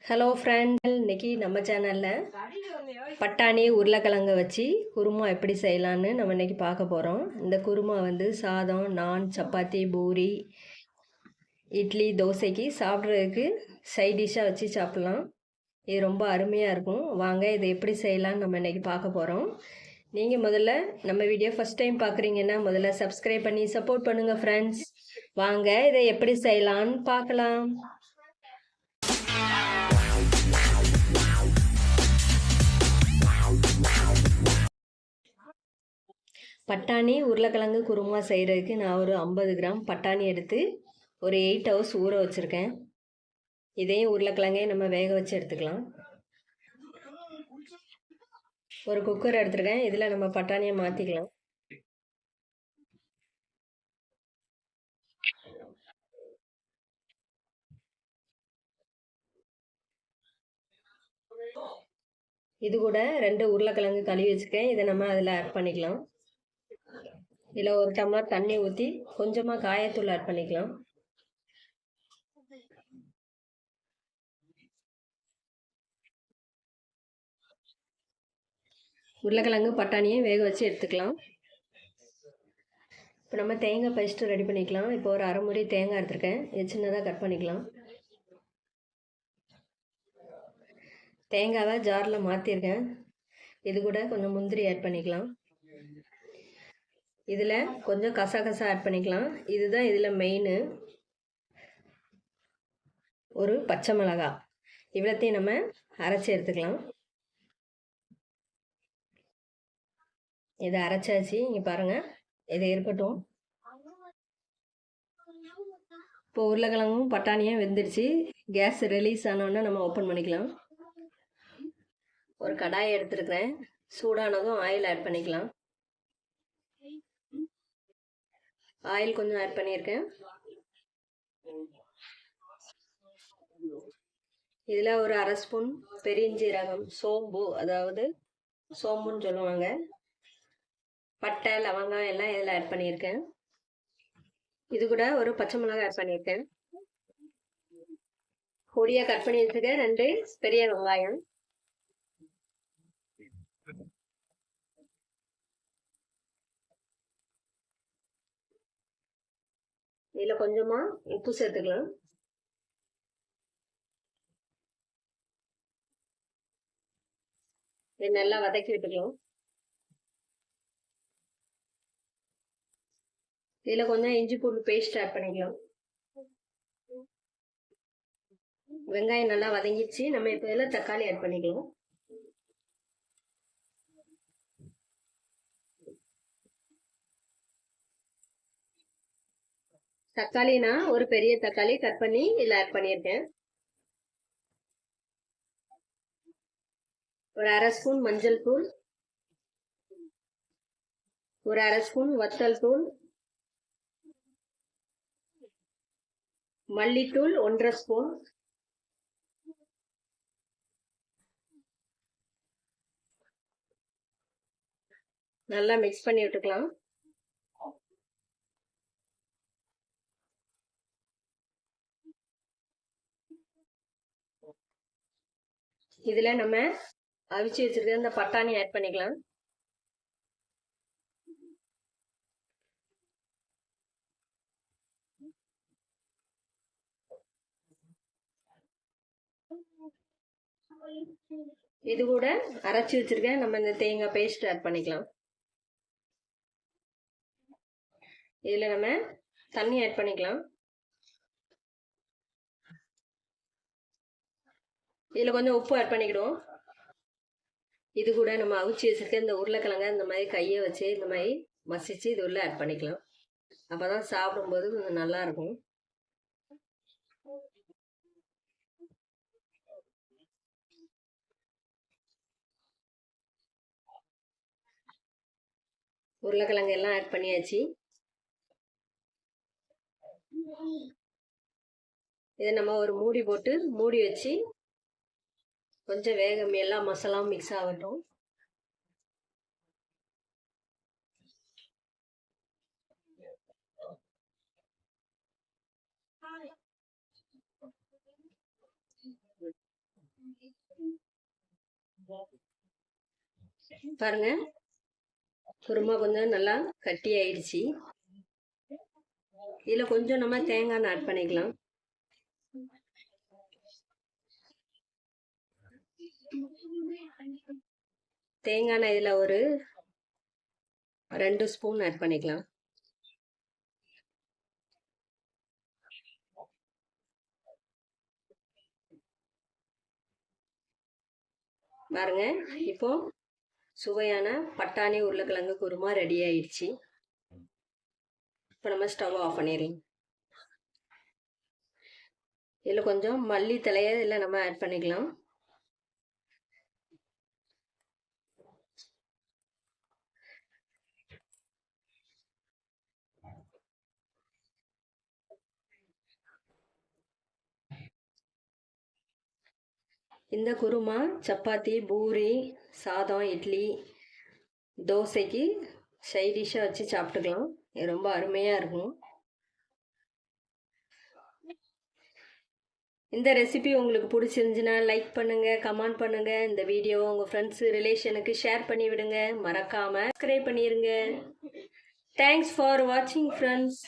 Hello friend, இன்னைக்கு நம்ம சேனலில் பட்டாணி உருளைக்கிழங்கு வச்சு குருமா எப்படி செய்யலான்னு நம்ம இன்னைக்கு பார்க்க போகிறோம். இந்த குருமா வந்து சாதம், நான், சப்பாத்தி, பூரி, இட்லி, தோசைக்கு சாப்பிட்றதுக்கு சைட் டிஷ்ஷாக வச்சு சாப்பிட்லாம். இது ரொம்ப அருமையாக இருக்கும். வாங்க இதை எப்படி செய்யலான்னு நம்ம இன்னைக்கு பார்க்க போகிறோம். நீங்கள் முதல்ல நம்ம வீடியோ ஃபஸ்ட் டைம் பார்க்குறீங்கன்னா முதல்ல சப்ஸ்கிரைப் பண்ணி சப்போர்ட் பண்ணுங்கள் ஃப்ரெண்ட்ஸ். வாங்க இதை எப்படி செய்யலான்னு பார்க்கலாம். பட்டாணி உருளைக்கிழங்கு குருமா செய்கிறதுக்கு நான் ஒரு 50 கிராம் பட்டாணி எடுத்து ஒரு 8 ஹவர்ஸ் ஊற வச்சுருக்கேன். இதையும் உருளைக்கிழங்கையும் நம்ம வேக வச்சு எடுத்துக்கலாம். ஒரு குக்கர் எடுத்துருக்கேன். இதில் நம்ம பட்டாணியை மாற்றிக்கலாம். இது கூட 2 உருளைக்கிழங்கு கழுவி வச்சுருக்கேன். இதை நம்ம அதில் ஆட் பண்ணிக்கலாம். இதில் ஒரு டம்ளர் தண்ணி ஊற்றி கொஞ்சமாக காயத்தூள் ஆட் பண்ணிக்கலாம். உருளைக்கிழங்கு பட்டாணியும் வேக வச்சு எடுத்துக்கலாம். இப்போ நம்ம தேங்காய் பேஸ்ட்டு ரெடி பண்ணிக்கலாம். இப்போ ஒரு அரை மூடி தேங்காய் எடுத்துருக்கேன். இது சின்னதாக கட் பண்ணிக்கலாம். தேங்காவை ஜாரில் மாற்றிருக்கேன். இது கூட கொஞ்சம் முந்திரி ஆட் பண்ணிக்கலாம். இதில் கொஞ்சம் கசகசா ஆட் பண்ணிக்கலாம். இதுதான் இதில் மெயின். ஒரு பச்சை மிளகாய், இவ்வளோத்தையும் நம்ம அரைச்சி எடுத்துக்கலாம். இதை அரைச்சாச்சு. இங்கே பாருங்கள், இதை இருக்கட்டும். இப்போ உருளைக்கிழங்கும் பட்டாணியும் வெந்துடுச்சு. கேஸ் ரிலீஸ் ஆனோன்னா நம்ம ஓப்பன் பண்ணிக்கலாம். ஒரு கடாயை எடுத்துருக்கிறேன். சூடானதும் ஆயில் ஆட் பண்ணிக்கலாம். ஆயில் கொஞ்சம் ஆட் பண்ணியிருக்கேன். இதில் ஒரு அரை ஸ்பூன் பெருஞ்சீரகம், சோம்பு, அதாவது சோம்புன்னு சொல்லுவாங்க, பட்டை, லவங்கம் எல்லாம் இதில் ஆட் பண்ணியிருக்கேன். இது கூட ஒரு பச்சை மிளகாய் ஆட் பண்ணியிருக்கேன். பொடியாக கட் பண்ணி வச்சுருக்கேன் 2 பெரிய வெங்காயம். இதில் கொஞ்சமாக உப்பு சேர்த்துக்கலாம். இது நல்லா வதக்கி விட்டுக்கலாம். இதில் கொஞ்சம் இஞ்சி பூண்டு பேஸ்ட் ஆட் பண்ணிக்கலாம். வெங்காயம் நல்லா வதங்கிடுச்சு. நம்ம இப்போ இதில் தக்காளி ஆட் பண்ணிக்கலாம். தக்காளினா ஒரு பெரிய தக்காளி கட் பண்ணி இதில் ஆட் பண்ணியிருக்கேன். ஒரு அரை ஸ்பூன் மஞ்சள் தூள், ஒரு அரை ஸ்பூன் வத்தல் தூள், மல்லித்தூள் 1.5 ஸ்பூன், நல்லா மிக்ஸ் பண்ணி விட்டுக்கலாம். இதில் நம்ம அவிச்சு வச்சிருக்க இந்த பட்டாணி ஆட் பண்ணிக்கலாம். இது கூட அரைச்சி வச்சிருக்க நம்ம இந்த தேங்காய் பேஸ்ட் ஆட் பண்ணிக்கலாம். இதில் நம்ம தண்ணி ஆட் பண்ணிக்கலாம். இதில் கொஞ்சம் உப்பு ஆட் பண்ணிக்கிடுவோம். இது கூட நம்ம அவிச்சு வச்சிருக்க இந்த உருளைக்கிழங்க இந்த மாதிரி கையை வச்சு இந்த மாதிரி மசிச்சு இது உள்ள ஆட் பண்ணிக்கலாம். அப்போ தான் சாப்பிடும்போது கொஞ்சம் நல்லா இருக்கும். உருளைக்கிழங்கு எல்லாம் ஆட் பண்ணியாச்சு. இதை நம்ம ஒரு மூடி போட்டு மூடி வச்சு கொஞ்சம் வேகம் எல்லா மசாலாவும் மிக்ஸ் ஆகட்டும். பாருங்க, குருமா கொஞ்சம் நல்லா கட்டி ஆயிடுச்சு. இதில் கொஞ்சம் நம்ம தேங்காய் ஆட் பண்ணிக்கலாம். தேங்காய் இதில் ஒரு 2 ஸ்பூன் ஆட் பண்ணிக்கலாம். பாருங்க, இப்போ சுவையான பட்டாணி உருளைக்கிழங்கு குருமா ரெடி ஆயிடுச்சு. இப்போ நம்ம ஸ்டவ் ஆஃப் பண்ணிடலாம். இதில் கொஞ்சம் மல்லி தலையை இதில் நம்ம ஆட் பண்ணிக்கலாம். இந்த குருமா சப்பாத்தி, பூரி, சாதம், இட்லி, தோசைக்கு சைடிஷ்ஷாக வச்சு சாப்பிட்டுக்கலாம். இது ரொம்ப அருமையாக இருக்கும். இந்த ரெசிபி உங்களுக்கு பிடிச்சிருந்துச்சுன்னா லைக் பண்ணுங்கள், கமெண்ட் பண்ணுங்கள். இந்த வீடியோவை உங்கள் ஃப்ரெண்ட்ஸு, ரிலேஷனுக்கு ஷேர் பண்ணி விடுங்க. மறக்காமல் சப்ஸ்கிரைப் பண்ணிடுங்க. தேங்க்ஸ் ஃபார் வாட்சிங் ஃப்ரெண்ட்ஸ்.